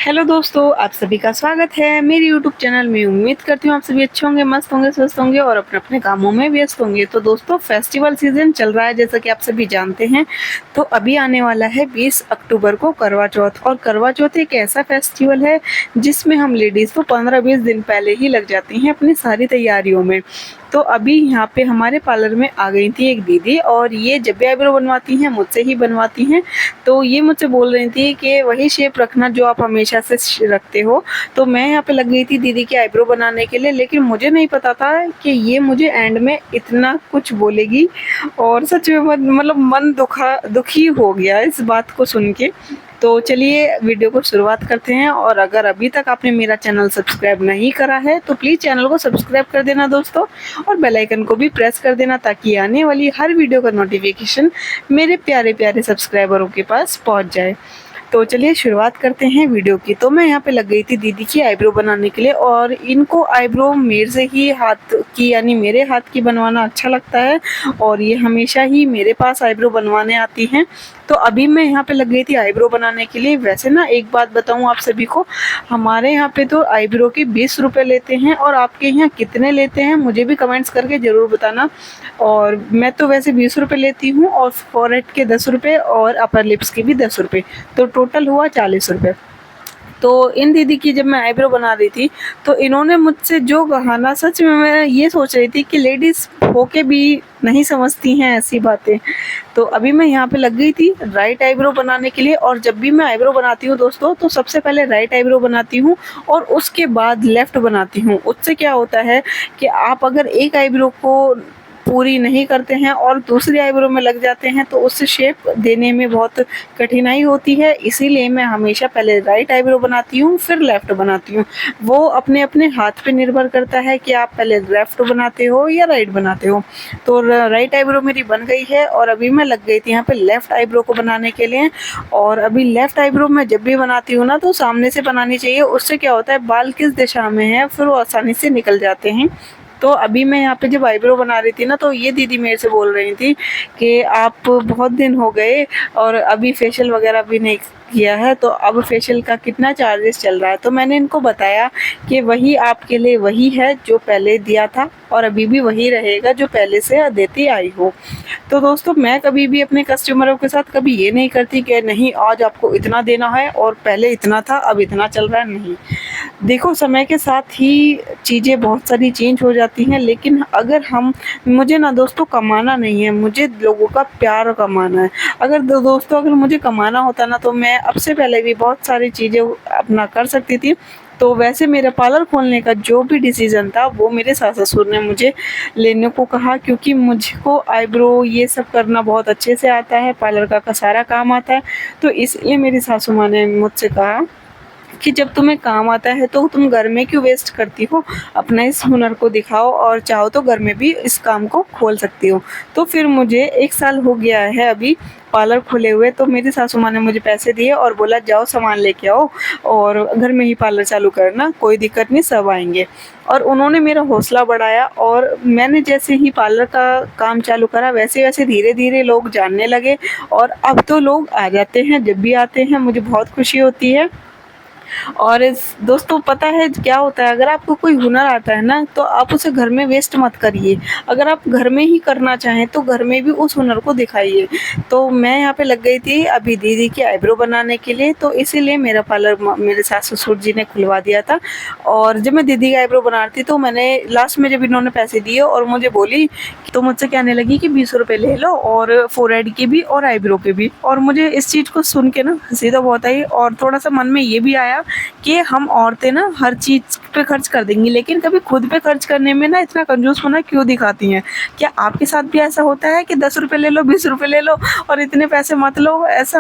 Hello दोस्तों, आप सभी का स्वागत है मेरे यूट्यूब चैनल में। उम्मीद करती हूँ आप सभी अच्छे होंगे, मस्त होंगे, स्वस्थ होंगे और अपने अपने कामों में व्यस्त होंगे। तो दोस्तों, फेस्टिवल सीजन चल रहा है जैसा कि आप सभी जानते हैं। तो अभी आने वाला है 20 अक्टूबर को करवा चौथ। और करवा चौथ एक ऐसा फेस्टिवल है जिसमें हम लेडीज़ तो 15-20 दिन पहले ही लग जाती हैं अपनी सारी तैयारियों में। तो अभी यहाँ पे हमारे पार्लर में आ गई थी एक दीदी, और ये जब भी आईब्रो बनवाती हैं मुझसे ही बनवाती हैं। तो ये मुझसे बोल रही थी कि वही शेप रखना जो आप हमेशा से रखते हो। तो मैं यहाँ पे लग गई थी दीदी की आईब्रो बनाने के लिए, लेकिन मुझे नहीं पता था कि ये मुझे एंड में इतना कुछ बोलेगी। और सच में मतलब मन दुखी हो गया इस बात को सुन के। तो चलिए वीडियो को शुरुआत करते हैं। और अगर अभी तक आपने मेरा चैनल सब्सक्राइब नहीं करा है तो प्लीज़ चैनल को सब्सक्राइब कर देना दोस्तों, और बेल आइकन को भी प्रेस कर देना ताकि आने वाली हर वीडियो का नोटिफिकेशन मेरे प्यारे प्यारे सब्सक्राइबरों के पास पहुंच जाए। तो चलिए शुरुआत करते हैं वीडियो की। तो मैं यहाँ पे लग गई थी दीदी की आईब्रो बनाने के लिए, और इनको आईब्रो मेरे से ही हाथ की यानी मेरे हाथ की बनवाना अच्छा लगता है, और ये हमेशा ही मेरे पास आईब्रो बनवाने आती हैं। तो अभी मैं यहाँ पे लग गई थी आईब्रो बनाने के लिए। वैसे ना एक बात बताऊँ आप सभी को, हमारे यहाँ पे तो आईब्रो के 20 रुपये लेते हैं, और आपके यहाँ कितने लेते हैं मुझे भी कमेंट्स करके ज़रूर बताना। और मैं तो वैसे 20 रुपये लेती हूँ, और फॉरहेड के 10 रुपये और अपर लिप्स के भी 10 रुपये, तो टोटल हुआ 40 रुपये। तो इन दीदी की जब मैं आईब्रो बना रही थी तो इन्होंने मुझसे जो कहा ना, सच में मैं ये सोच रही थी कि लेडीज़ होके भी नहीं समझती हैं ऐसी बातें। तो अभी मैं यहाँ पे लग गई थी राइट आईब्रो बनाने के लिए। और जब भी मैं आईब्रो बनाती हूँ दोस्तों, तो सबसे पहले राइट आईब्रो बनाती हूँ और उसके बाद लेफ़्ट बनाती हूँ। उससे क्या होता है कि आप अगर एक आईब्रो को पूरी नहीं करते हैं और दूसरी आईब्रो में लग जाते हैं तो उससे शेप देने में बहुत कठिनाई होती है। इसीलिए मैं हमेशा पहले राइट आईब्रो बनाती हूँ फिर लेफ़्ट बनाती हूँ। वो अपने अपने हाथ पे निर्भर करता है कि आप पहले लेफ़्ट बनाते हो या राइट बनाते हो। तो राइट आईब्रो मेरी बन गई है, और अभी मैं लग गई थी यहाँ पे लेफ़्ट आईब्रो को बनाने के लिए। और अभी लेफ़्ट आईब्रो मैं जब भी बनाती हूँ ना तो सामने से बनानी चाहिए। उससे क्या होता है, बाल किस दिशा में है फिर वो आसानी से निकल जाते हैं। तो अभी मैं यहाँ पे जब आईब्रो बना रही थी ना, तो ये दीदी मेरे से बोल रही थी कि आप बहुत दिन हो गए और अभी फेशियल वगैरह भी नहीं किया है, तो अब फेशियल का कितना चार्जेस चल रहा है। तो मैंने इनको बताया कि वही आपके लिए वही है जो पहले दिया था, और अभी भी वही रहेगा जो पहले से देती आई हो। तो दोस्तों, मैं कभी भी अपने कस्टमरों के साथ कभी ये नहीं करती कि नहीं आज आपको इतना देना है और पहले इतना था अब इतना चल रहा है। नहीं, देखो समय के साथ ही चीज़ें बहुत सारी चेंज हो जाती हैं, लेकिन अगर मुझे ना दोस्तों कमाना नहीं है, मुझे लोगों का प्यार कमाना है। अगर दोस्तों अगर मुझे कमाना होता ना तो मैं अब से पहले भी बहुत सारी चीज़ें अपना कर सकती थी। तो वैसे मेरा पार्लर खोलने का जो भी डिसीज़न था वो मेरे सास ससुर ने मुझे लेने को कहा, क्योंकि मुझको आईब्रो ये सब करना बहुत अच्छे से आता है, पार्लर का सारा काम आता है। तो इसलिए मेरी सासू माँ ने मुझसे कहा कि जब तुम्हें काम आता है तो तुम घर में क्यों वेस्ट करती हो, अपना इस हुनर को दिखाओ, और चाहो तो घर में भी इस काम को खोल सकती हो। तो फिर मुझे 1 साल हो गया है अभी पार्लर खोले हुए। तो मेरी सासू माँ ने मुझे पैसे दिए और बोला जाओ सामान लेके आओ और घर में ही पार्लर चालू करना, कोई दिक्कत नहीं, सब आएंगे। और उन्होंने मेरा हौसला बढ़ाया, और मैंने जैसे ही पार्लर का काम चालू करा वैसे वैसे धीरे धीरे लोग जानने लगे, और अब तो लोग आ जाते हैं, जब भी आते हैं मुझे बहुत खुशी होती है। और दोस्तों पता है क्या होता है, अगर आपको कोई हुनर आता है ना तो आप उसे घर में वेस्ट मत करिए। अगर आप घर में ही करना चाहें तो घर में भी उस हुनर को दिखाइए। तो मैं यहाँ पे लग गई थी अभी दीदी की आईब्रो बनाने के लिए, तो इसीलिए मेरा पार्लर मेरे सास ससुर जी ने खुलवा दिया था। और जब मैं दीदी की आईब्रो बना रही थी तो मैंने लास्ट में जब इन्होंने पैसे दिए और मुझे बोली, तो मुझसे कहने लगी कि 20 रुपये ले लो, और फोरहेड के भी और आईब्रो के भी। और मुझे इस चीज़ को सुन के ना हंसी तो बहुत आई, और थोड़ा सा मन में ये भी आया कि हम औरतें ना हर चीज़ पे खर्च कर देंगी, लेकिन कभी खुद पे खर्च करने में ना इतना कंजूस होना क्यों दिखाती हैं। क्या आपके साथ भी ऐसा होता है कि 10 रुपये ले लो, 20 रुपये ले लो और इतने पैसे मत लो, ऐसा